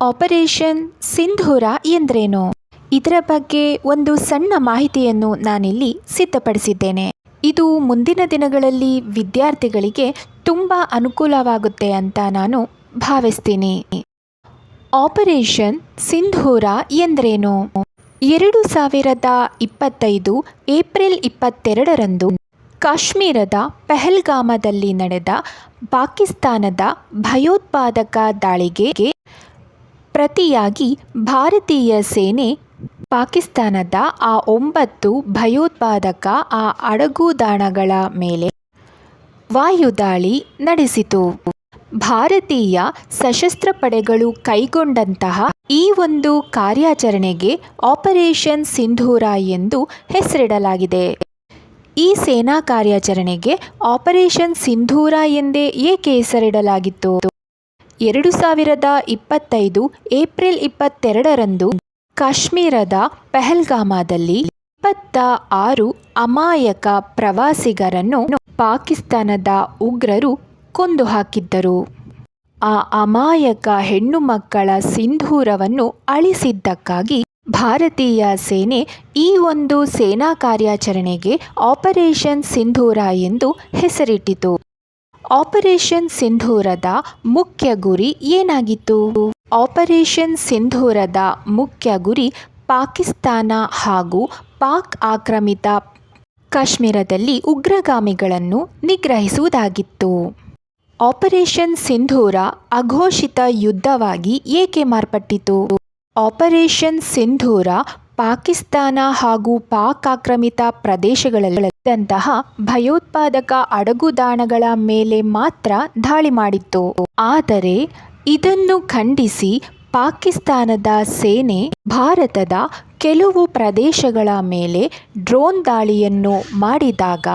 Operation ಸಿಂಧೂರ ಎಂದ್ರೇನು? ಇದರ ಬಗ್ಗೆ ಒಂದು ಸಣ್ಣ ಮಾಹಿತಿಯನ್ನು ನಾನಿಲ್ಲಿ ಸಿದ್ಧಪಡಿಸಿದ್ದೇನೆ. ಇದು ಮುಂದಿನ ದಿನಗಳಲ್ಲಿ ವಿದ್ಯಾರ್ಥಿಗಳಿಗೆ ತುಂಬ ಅನುಕೂಲವಾಗುತ್ತೆ ಅಂತ ನಾನು ಭಾವಿಸ್ತೀನಿ. ಆಪರೇಷನ್ ಸಿಂಧೂರ ಎಂದ್ರೇನು? 2025 ಏಪ್ರಿಲ್ 22ರಂದು ಕಾಶ್ಮೀರದ ಪಹಲ್ಗಾಮದಲ್ಲಿ ನಡೆದ ಪಾಕಿಸ್ತಾನದ ಭಯೋತ್ಪಾದಕ ದಾಳಿಗೆ ಪ್ರತಿಯಾಗಿ ಭಾರತೀಯ ಸೇನೆ ಪಾಕಿಸ್ತಾನದ ಆ 9 ಭಯೋತ್ಪಾದಕ ಅಡಗುದಾಣಗಳ ಮೇಲೆ ವಾಯುದಾಳಿ ನಡೆಸಿತು. ಭಾರತೀಯ ಸಶಸ್ತ್ರ ಪಡೆಗಳು ಕೈಗೊಂಡಂತಹ ಈ ಒಂದು ಕಾರ್ಯಾಚರಣೆಗೆ ಆಪರೇಷನ್ ಸಿಂಧೂರ ಎಂದು ಹೆಸರಿಡಲಾಗಿದೆ. ಈ ಸೇನಾ ಕಾರ್ಯಾಚರಣೆಗೆ ಆಪರೇಷನ್ ಸಿಂಧೂರ ಎಂದೇ ಏಕೆ ಹೆಸರಿಡಲಾಗಿತ್ತು? 2025 ಏಪ್ರಿಲ್ 22ರಂದು ಕಾಶ್ಮೀರದ ಪಹಲ್ಗಾಮದಲ್ಲಿ 26 ಅಮಾಯಕ ಪ್ರವಾಸಿಗರನ್ನು ಪಾಕಿಸ್ತಾನದ ಉಗ್ರರು ಕೊಂದು ಹಾಕಿದ್ದರು. ಆ ಅಮಾಯಕ ಹೆಣ್ಣು ಮಕ್ಕಳ ಸಿಂಧೂರವನ್ನು ಅಳಿಸಿದ್ದಕ್ಕಾಗಿ ಭಾರತೀಯ ಸೇನೆ ಈ ಒಂದು ಸೇನಾ ಕಾರ್ಯಾಚರಣೆಗೆ ಆಪರೇಷನ್ ಸಿಂಧೂರ ಎಂದು ಹೆಸರಿಟ್ಟಿತು. ಆಪರೇಷನ್ ಸಿಂಧೂರದ ಮುಖ್ಯ ಗುರಿ ಏನಾಗಿತ್ತು? ಆಪರೇಷನ್ ಸಿಂಧೂರದ ಮುಖ್ಯ ಗುರಿ ಪಾಕಿಸ್ತಾನ ಹಾಗೂ ಪಾಕ್ ಆಕ್ರಮಿತ ಕಾಶ್ಮೀರದಲ್ಲಿ ಉಗ್ರಗಾಮಿಗಳನ್ನು ನಿಗ್ರಹಿಸುವುದಾಗಿತ್ತು. ಆಪರೇಷನ್ ಸಿಂಧೂರ ಅಘೋಷಿತ ಯುದ್ಧವಾಗಿ ಏಕೆ ಮಾರ್ಪಟ್ಟಿತು? ಆಪರೇಷನ್ ಸಿಂಧೂರ ಪಾಕಿಸ್ತಾನ ಹಾಗೂ ಪಾಕ್ ಆಕ್ರಮಿತ ಪ್ರದೇಶಗಳಲ್ಲಿದ್ದಂತಹ ಭಯೋತ್ಪಾದಕ ಅಡಗುದಾಣಗಳ ಮೇಲೆ ಮಾತ್ರ ದಾಳಿ ಮಾಡಿತ್ತು. ಆದರೆ ಇದನ್ನು ಖಂಡಿಸಿ ಪಾಕಿಸ್ತಾನದ ಸೇನೆ ಭಾರತದ ಕೆಲವು ಪ್ರದೇಶಗಳ ಮೇಲೆ ಡ್ರೋನ್ ದಾಳಿಯನ್ನು ಮಾಡಿದಾಗ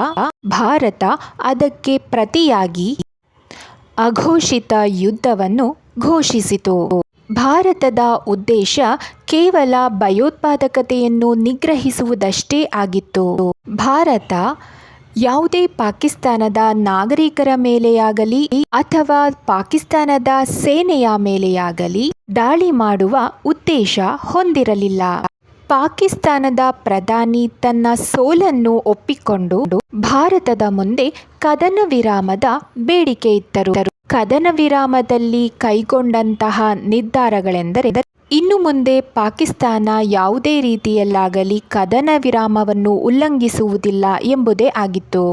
ಭಾರತ ಅದಕ್ಕೆ ಪ್ರತಿಯಾಗಿ ಅಘೋಷಿತ ಯುದ್ಧವನ್ನು ಘೋಷಿಸಿತು. ಭಾರತದ ಉದ್ದೇಶ ಕೇವಲ ಭಯೋತ್ಪಾದಕತೆಯನ್ನು ನಿಗ್ರಹಿಸುವುದಷ್ಟೇ ಆಗಿತ್ತು. ಭಾರತ ಯಾವುದೇ ಪಾಕಿಸ್ತಾನದ ನಾಗರಿಕರ ಮೇಲೆಯಾಗಲಿ ಅಥವಾ ಪಾಕಿಸ್ತಾನದ ಸೇನೆಯ ಮೇಲೆಯಾಗಲಿ ದಾಳಿ ಮಾಡುವ ಉದ್ದೇಶ ಹೊಂದಿರಲಿಲ್ಲ. ಪಾಕಿಸ್ತಾನದ ಪ್ರಧಾನಿ ತನ್ನ ಸೋಲನ್ನು ಒಪ್ಪಿಕೊಂಡು ಭಾರತದ ಮುಂದೆ ಕದನ ವಿರಾಮದ ಬೇಡಿಕೆ ಇತ್ತರು. ಕದನ ವಿರಾಮದಲ್ಲಿ ಕೈಗೊಂಡಂತಹ ನಿರ್ಧಾರಗಳೆಂದರೆ ಇನ್ನು ಮುಂದೆ ಪಾಕಿಸ್ತಾನ ಯಾವುದೇ ರೀತಿಯಲ್ಲಾಗಲಿ ಕದನ ವಿರಾಮವನ್ನು ಉಲ್ಲಂಘಿಸುವುದಿಲ್ಲ ಎಂಬುದೇ ಆಗಿತ್ತು.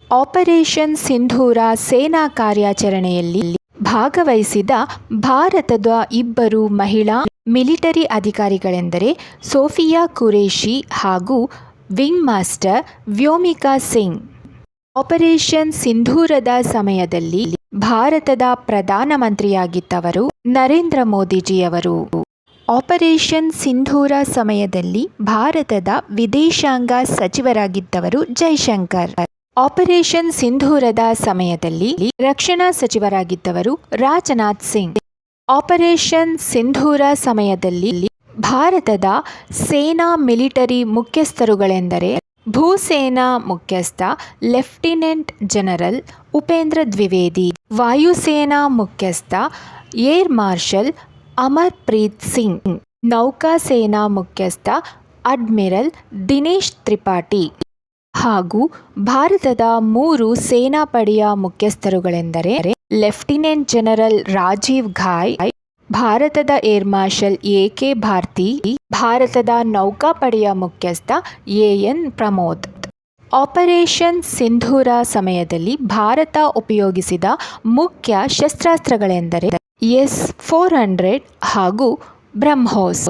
ಆಪರೇಷನ್ ಸಿಂಧೂರ ಸೇನಾ ಕಾರ್ಯಾಚರಣೆಯಲ್ಲಿ ಭಾಗವಹಿಸಿದ ಭಾರತದ 2 ಮಹಿಳಾ ಮಿಲಿಟರಿ ಅಧಿಕಾರಿಗಳೆಂದರೆ ಸೋಫಿಯಾ ಖುರೇಷಿ ಹಾಗೂ wing master Vyomika Singh. Operation ಸಿಂಧೂರದ ಸಮಯದಲ್ಲಿ ಭಾರತದ ಪ್ರಧಾನಮಂತ್ರಿಯಾಗಿದ್ದವರು ನರೇಂದ್ರ ಮೋದಿಜಿಯವರು. ಆಪರೇಷನ್ ಸಿಂಧೂರ ಸಮಯದಲ್ಲಿ ಭಾರತದ ವಿದೇಶಾಂಗ ಸಚಿವರಾಗಿದ್ದವರು ಜೈಶಂಕರ್. ಆಪರೇಷನ್ ಸಿಂಧೂರದ ಸಮಯದಲ್ಲಿ ರಕ್ಷಣಾ ಸಚಿವರಾಗಿದ್ದವರು ರಾಜನಾಥ್ ಸಿಂಗ್. ಆಪರೇಷನ್ ಸಿಂಧೂರ ಸಮಯದಲ್ಲಿ ಭಾರತದ ಸೇನಾ ಮಿಲಿಟರಿ ಮುಖ್ಯಸ್ಥರುಗಳೆಂದರೆ ಭೂಸೇನಾ ಮುಖ್ಯಸ್ಥ ಲೆಫ್ಟಿನೆಂಟ್ ಜನರಲ್ ಉಪೇಂದ್ರ ದ್ವಿವೇದಿ, ವಾಯುಸೇನಾ ಮುಖ್ಯಸ್ಥ ಏರ್ ಮಾರ್ಷಲ್ ಅಮರ್ಪ್ರೀತ್ ಸಿಂಗ್, ನೌಕಾಸೇನಾ ಮುಖ್ಯಸ್ಥ ಅಡ್ಮಿರಲ್ ದಿನೇಶ್ ತ್ರಿಪಾಠಿ ಹಾಗೂ ಭಾರತದ 3 ಸೇನಾಪಡೆಯ ಮುಖ್ಯಸ್ಥರುಗಳೆಂದರೆ ಲೆಫ್ಟಿನೆಂಟ್ ಜನರಲ್ ರಾಜೀವ್ ಘಾಯ್, ಭಾರತದ ಏರ್ ಮಾರ್ಷಲ್ ಎ.ಕೆ. ಭಾರ್ತಿ, ಭಾರತದ ನೌಕಾಪಡೆಯ ಮುಖ್ಯಸ್ಥ ಎ.ಎನ್. ಪ್ರಮೋದ್. ಆಪರೇಷನ್ ಸಿಂಧೂರ ಸಮಯದಲ್ಲಿ ಭಾರತ ಉಪಯೋಗಿಸಿದ ಮುಖ್ಯ ಶಸ್ತ್ರಾಸ್ತ್ರಗಳೆಂದರೆ S-400 ಹಾಗೂ ಬ್ರಹ್ಮೋಸ್.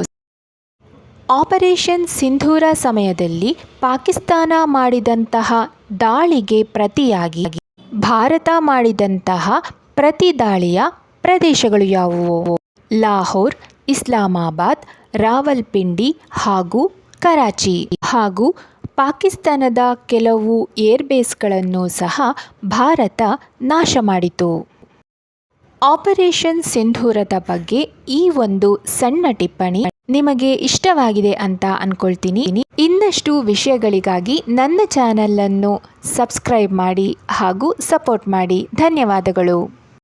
ಆಪರೇಷನ್ ಸಿಂಧೂರ ಸಮಯದಲ್ಲಿ ಪಾಕಿಸ್ತಾನ ಮಾಡಿದಂತಹ ದಾಳಿಗೆ ಪ್ರತಿಯಾಗಿ ಭಾರತ ಮಾಡಿದಂತಹ ಪ್ರತಿ ದಾಳಿಯ ಪ್ರದೇಶಗಳು ಯಾವುವು? ಲಾಹೋರ್, ಇಸ್ಲಾಮಾಬಾದ್, ರಾವಲ್ಪಿಂಡಿ ಹಾಗೂ ಕರಾಚಿ ಹಾಗೂ ಪಾಕಿಸ್ತಾನದ ಕೆಲವು ಏರ್ಬೇಸ್ಗಳನ್ನು ಸಹ ಭಾರತ ನಾಶ ಮಾಡಿತು. ಆಪರೇಷನ್ ಸಿಂಧೂರದ ಬಗ್ಗೆ ಈ ಒಂದು ಸಣ್ಣ ಟಿಪ್ಪಣಿ ನಿಮಗೆ ಇಷ್ಟವಾಗಿದೆ ಅಂತ ಅಂದ್ಕೊಳ್ತೀನಿ. ಇನ್ನಷ್ಟು ವಿಷಯಗಳಿಗಾಗಿ ನನ್ನ ಚಾನಲನ್ನು ಸಬ್ಸ್ಕ್ರೈಬ್ ಮಾಡಿ ಹಾಗೂ ಸಪೋರ್ಟ್ ಮಾಡಿ. ಧನ್ಯವಾದಗಳು.